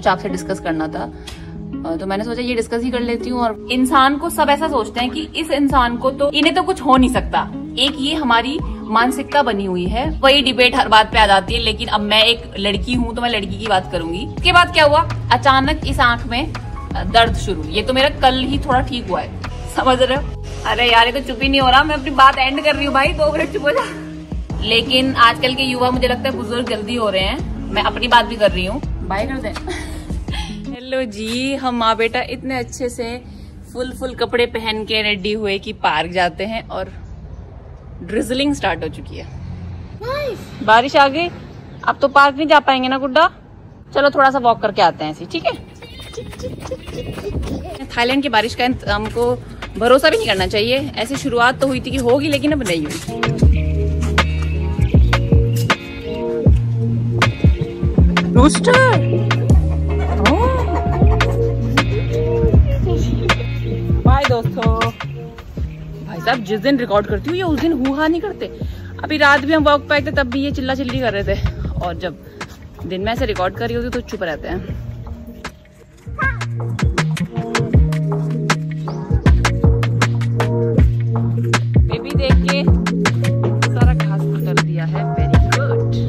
कुछ आपसे डिस्कस करना था, तो मैंने सोचा ये डिस्कस ही कर लेती हूँ। और इंसान को सब ऐसा सोचते हैं कि इस इंसान को तो इन्हें तो कुछ हो नहीं सकता। एक ये हमारी मानसिकता बनी हुई है, वही डिबेट हर बात पे आ जाती है। लेकिन अब मैं एक लड़की हूँ तो मैं लड़की की बात करूंगी। उसके बाद क्या हुआ, अचानक इस आंख में दर्द शुरू। ये तो मेरा कल ही थोड़ा ठीक हुआ है, समझ रहे हो। अरे यार ये तो चुप ही नहीं हो रहा, मैं अपनी बात एंड कर रही हूँ भाई, 2 मिनट चुप हो जा। लेकिन आजकल के युवा मुझे लगता है बुजुर्ग जल्दी हो रहे हैं। मैं अपनी बात भी कर रही हूँ, बाय कर दे। हेलो जी, हम माँ बेटा इतने अच्छे से फुल कपड़े पहन के रेडी हुए कि पार्क जाते हैं और ड्रिजलिंग स्टार्ट हो चुकी है। बारिश आ गई, अब तो पार्क नहीं जा पाएंगे ना गुड्डा। चलो थोड़ा सा वॉक करके आते हैं ऐसे, ठीक है। थाईलैंड की बारिश का हमको भरोसा भी नहीं करना चाहिए। ऐसी शुरुआत तो हुई थी कि होगी, लेकिन अब नहीं हुई। बाय दोस्तों। भाई साहब जिस दिन रिकॉर्ड करती हूँ ये उस दिन हुआ नहीं करते। अभी रात भी हम वॉक पे आए थे, तब भी ये चिल्ला चिल्ली कर रहे थे, और जब दिन में ऐसे रिकॉर्ड कर रही होती तो चुप रहते हैं। बेबी देख के सारा घास कर दिया है, वेरी गुड।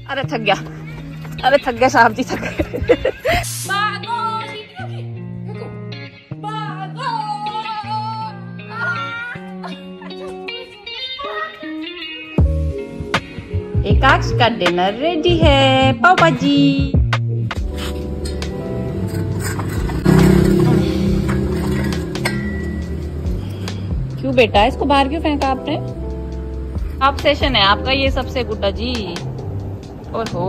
अरे थक गया, अरे थक गया साहब जी, थक गए। एकाक्ष का डिनर रेडी है, पाव भाजी। क्यों बेटा इसको बाहर क्यों फेंका आपने? आप सेशन है आपका ये सबसे गुड्डा जी। ओहो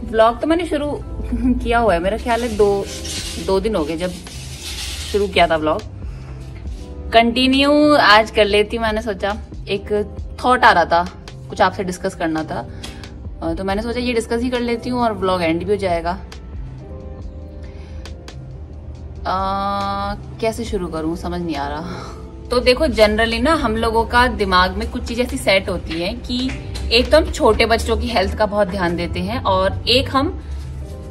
व्लॉग तो मैंने शुरू किया हुआ है, मेरा ख्याल है दो दिन हो गए जब शुरू किया था व्लॉग। कंटिन्यू आज कर लेती। मैंने सोचा एक थॉट आ रहा था, कुछ आपसे डिस्कस करना था, तो मैंने सोचा ये डिस्कस ही कर लेती हूँ और व्लॉग एंड भी हो जाएगा। कैसे शुरू करूँ समझ नहीं आ रहा। तो देखो जनरली ना हम लोगों का दिमाग में कुछ चीजें ऐसी सेट होती हैं कि एक तो हम छोटे बच्चों की हेल्थ का बहुत ध्यान देते हैं, और एक हम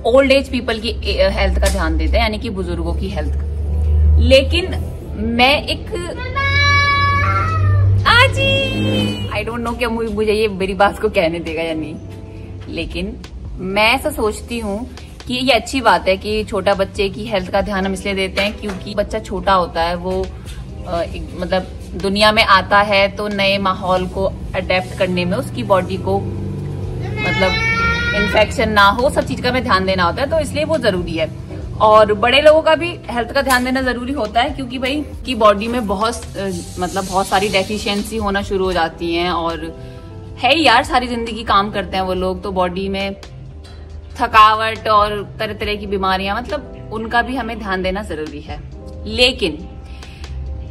ओल्ड एज पीपल की हेल्थ का ध्यान देते हैं, यानी कि बुजुर्गों की हेल्थ का। लेकिन मैं एक आई डोंट नो कि मुझे ये मेरी बात को कहने देगा या नहीं, लेकिन मैं ऐसा सोचती हूँ कि ये अच्छी बात है कि छोटा बच्चे की हेल्थ का ध्यान हम इसलिए देते हैं क्योंकि बच्चा छोटा होता है, वो मतलब दुनिया में आता है तो नए माहौल को अडेप्ट करने में उसकी बॉडी को मतलब इन्फेक्शन ना हो, सब चीज का में ध्यान देना होता है, तो इसलिए वो जरूरी है। और बड़े लोगों का भी हेल्थ का ध्यान देना जरूरी होता है क्योंकि भाई की बॉडी में बहुत सारी डेफिशिएंसी होना शुरू हो जाती हैं, और है ही यार सारी जिंदगी काम करते हैं वो लोग, तो बॉडी में थकावट और तरह तरह की बीमारियां, मतलब उनका भी हमें ध्यान देना जरूरी है। लेकिन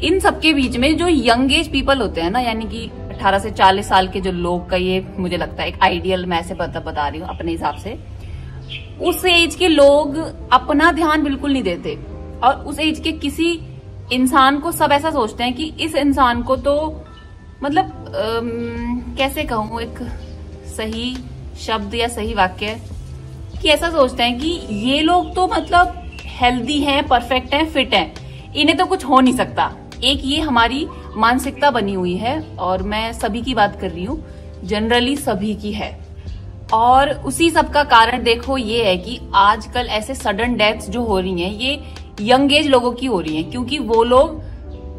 इन सबके बीच में जो यंग एज पीपल होते हैं ना, यानी कि 18 से 40 साल के जो लोग का, ये मुझे लगता है एक आइडियल, मैं ऐसे बता रही हूँ अपने हिसाब से, उस एज के लोग अपना ध्यान बिल्कुल नहीं देते, और उस एज के किसी इंसान को सब ऐसा सोचते हैं कि इस इंसान को तो मतलब कैसे कहूँ एक सही शब्द या सही वाक्य, कि ऐसा सोचते हैं कि ये लोग तो मतलब हेल्दी हैं, परफेक्ट हैं, फिट हैं, इन्हें तो कुछ हो नहीं सकता। एक ये हमारी मानसिकता बनी हुई है, और मैं सभी की बात कर रही हूँ, जनरली सभी की है। और उसी सब का कारण देखो ये है कि आजकल ऐसे सडन डेथ्स जो हो रही हैं ये यंग एज लोगों की हो रही हैं, क्योंकि वो लोग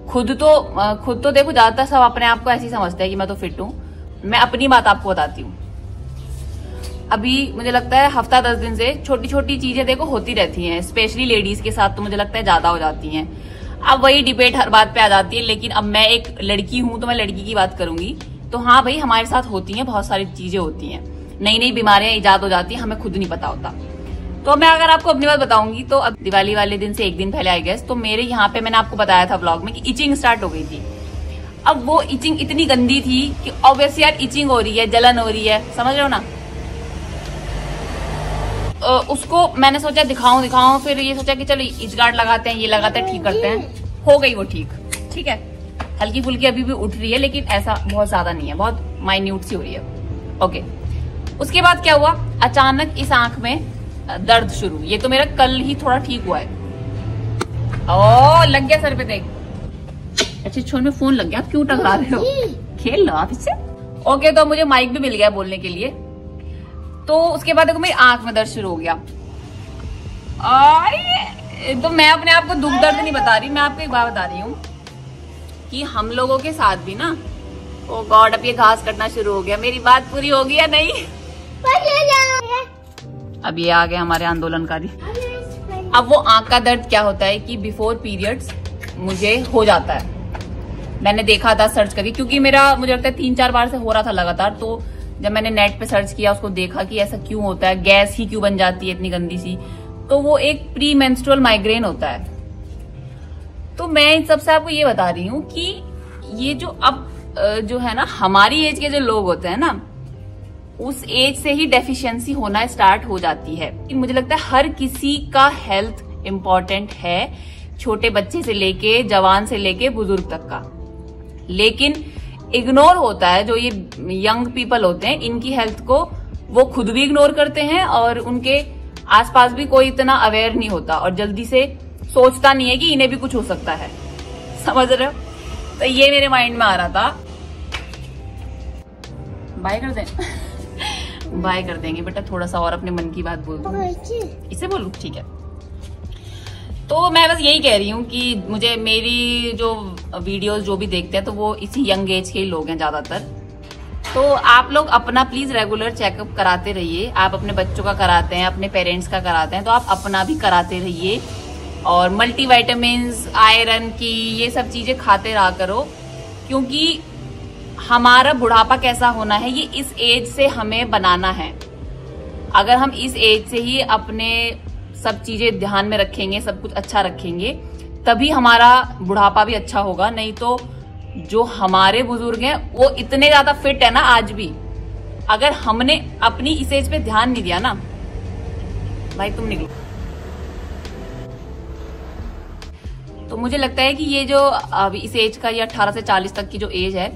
खुद तो देखो ज्यादातर सब अपने आप को ऐसे ही समझते हैं कि मैं तो फिट हूँ। मैं अपनी बात आपको बताती हूँ। अभी मुझे लगता है हफ्ता 10 दिन से छोटी छोटी चीजें देखो होती रहती हैं, स्पेशली लेडीज के साथ तो मुझे लगता है ज्यादा हो जाती हैं। अब वही डिबेट हर बात पे आ जाती है, लेकिन अब मैं एक लड़की हूं तो मैं लड़की की बात करूंगी। तो हाँ भाई हमारे साथ होती हैं, बहुत सारी चीजें होती हैं, नई नई बीमारियां इजाद हो जाती हैं, हमें खुद नहीं पता होता। तो मैं अगर आपको अपनी बात बताऊंगी तो अब दिवाली वाले दिन से एक दिन पहले आई गेस तो मेरे यहाँ पे मैंने आपको बताया था व्लॉग में कि इचिंग स्टार्ट हो गई थी। अब वो इचिंग इतनी गंदी थी कि ऑब्वियसली यार इचिंग हो रही है, जलन हो रही है, समझ रहे हो ना। उसको मैंने सोचा दिखाऊं, फिर ये सोचा कि चलो इच गार्ड लगाते हैं, ये लगाते हैं, ठीक करते हैं। हो गई वो ठीक है, हल्की फुल्की अभी भी उठ रही है लेकिन ऐसा बहुत ज्यादा नहीं है, बहुत माइन्यूट सी हो रही है। ओके, उसके बाद क्या हुआ, अचानक इस आंख में दर्द शुरू। ये तो मेरा कल ही थोड़ा ठीक हुआ है। ओ लग गया सर पे, देख। अच्छा छोड़, में फोन लग गया, आप क्यों टकरा रहे हो? खेल लो आप इससे। ओके, तो मुझे माइक भी मिल गया बोलने के लिए। तो उसके बाद देखो मेरी आंख में दर्द शुरू हो गया। तो मैं अपने आप को दुख दर्द नहीं बता रही, मैं आपको एक बात बता रही हूँ कि हम लोगों के साथ भी ना, ओ गॉड, अब ये घास कटना शुरू हो गया। मेरी बात पूरी होगी या नहीं? अब ये आ गए हमारे आंदोलनकारी। अब वो आंख का दर्द क्या होता है कि बिफोर पीरियड्स मुझे हो जाता है। मैंने देखा था सर्च करके, क्योंकि मेरा मुझे लगता है 3-4 बार से हो रहा था लगातार। तो जब मैंने नेट पे सर्च किया, उसको देखा कि ऐसा क्यों होता है, गैस ही क्यों बन जाती है इतनी गंदी सी, तो वो एक प्री मेंस्ट्रुअल माइग्रेन होता है। तो मैं इन सबसे आपको ये बता रही हूँ कि ये जो अब जो है ना, हमारी एज के जो लोग होते हैं ना, उस एज से ही डेफिशिएंसी होना स्टार्ट हो जाती है। मुझे लगता है हर किसी का हेल्थ इम्पोर्टेंट है, छोटे बच्चे से लेके जवान से लेके बुजुर्ग तक का, लेकिन इग्नोर होता है जो ये यंग पीपल होते हैं, इनकी हेल्थ को वो खुद भी इग्नोर करते हैं और उनके आसपास भी कोई इतना अवेयर नहीं होता और जल्दी से सोचता नहीं है कि इन्हें भी कुछ हो सकता है, समझ रहे हो। तो ये मेरे माइंड में आ रहा था। बाय कर दें बाय कर देंगे बेटा, थोड़ा सा और अपने मन की बात बोल दूं। इसे बोलूं? ठीक है। तो मैं बस यही कह रही हूँ कि मुझे मेरी जो वीडियोस जो भी देखते हैं तो वो इसी यंग एज के ही लोग हैं ज्यादातर। तो आप लोग अपना प्लीज रेगुलर चेकअप कराते रहिए। आप अपने बच्चों का कराते हैं, अपने पेरेंट्स का कराते हैं, तो आप अपना भी कराते रहिए। और मल्टीविटामिन्स, आयरन की ये सब चीजें खाते रहा करो, क्योंकि हमारा बुढ़ापा कैसा होना है ये इस एज से हमें बनाना है। अगर हम इस एज से ही अपने सब चीजें ध्यान में रखेंगे, सब कुछ अच्छा रखेंगे, तभी हमारा बुढ़ापा भी अच्छा होगा। नहीं तो जो हमारे बुजुर्ग हैं वो इतने ज्यादा फिट है ना आज भी, अगर हमने अपनी इस एज पे ध्यान नहीं दिया ना, भाई तुम निकलो। तो मुझे लगता है कि ये जो अभी इस एज का, ये 18 से 40 तक की जो एज है,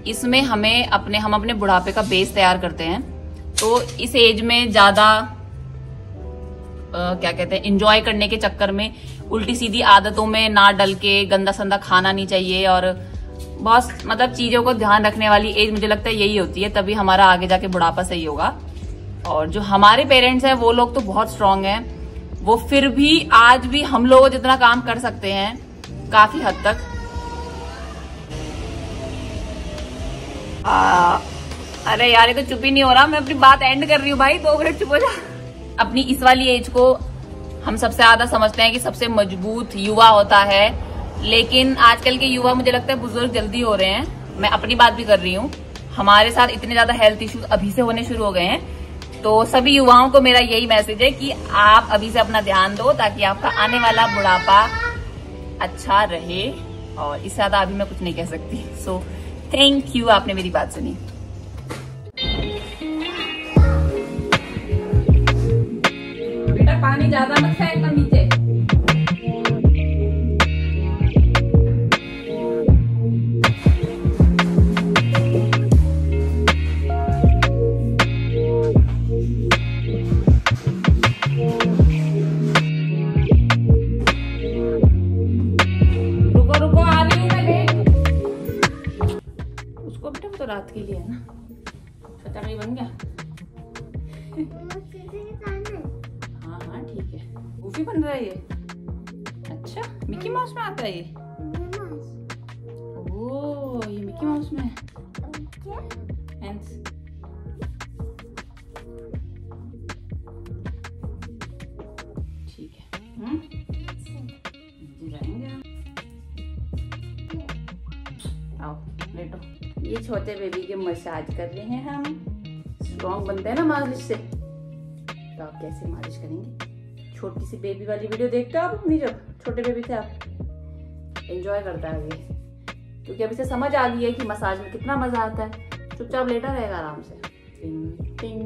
इसमें हम अपने बुढ़ापे का बेस तैयार करते हैं। तो इस एज में ज्यादा क्या कहते हैं, एंजॉय करने के चक्कर में उल्टी सीधी आदतों में ना डल के गंदा संदा खाना नहीं चाहिए, और बहुत मतलब चीजों को ध्यान रखने वाली एज मुझे लगता है यही होती है, तभी हमारा आगे जाके बुढ़ापा सही होगा। और जो हमारे पेरेंट्स हैं वो लोग तो बहुत स्ट्रांग हैं, वो फिर भी आज भी हम लोग जितना काम कर सकते हैं काफी हद तक। अरे यार ये तो चुप ही नहीं हो रहा, मैं अपनी बात एंड कर रही हूँ भाई, 2 मिनट चुप हो जा। अपनी इस वाली एज को हम सबसे ज्यादा समझते हैं कि सबसे मजबूत युवा होता है, लेकिन आजकल के युवा मुझे लगता है बुजुर्ग जल्दी हो रहे हैं। मैं अपनी बात भी कर रही हूँ, हमारे साथ इतने ज्यादा हेल्थ इश्यूज अभी से होने शुरू हो गए हैं। तो सभी युवाओं को मेरा यही मैसेज है कि आप अभी से अपना ध्यान दो, ताकि आपका आने वाला बुढ़ापा अच्छा रहे। और इससे ज्यादा अभी मैं कुछ नहीं कह सकती। सो थैंक यू, आपने मेरी बात सुनी। बेटा पानी ज्यादा मत फेंकना नीचे। रुको आ रही हूँ मैं। उसको बेटा तो रात के लिए है ना, छोटा भाई बन गया। हाँ ठीक है, गूफी बन रहा है ये। अच्छा मिकी माउस में आता है ये। ओह ये मिकी माउस में है। ठीक है, जाएंगे। आओ लेटो। ये छोटे बेबी के मसाज कर रहे हैं हम। स्ट्रॉन्ग बनते हैं ना मालिश से। तो कैसे मालिश करेंगे। छोटी सी बेबी वाली वीडियो देखते हो आप अपनी, जब छोटे बेबी थे आप, एंजॉय करता है अभी, क्योंकि अभी से समझ आ गई है कि मसाज में कितना मजा आता है। चुपचाप लेटा रहेगा आराम से। टिंग टिंग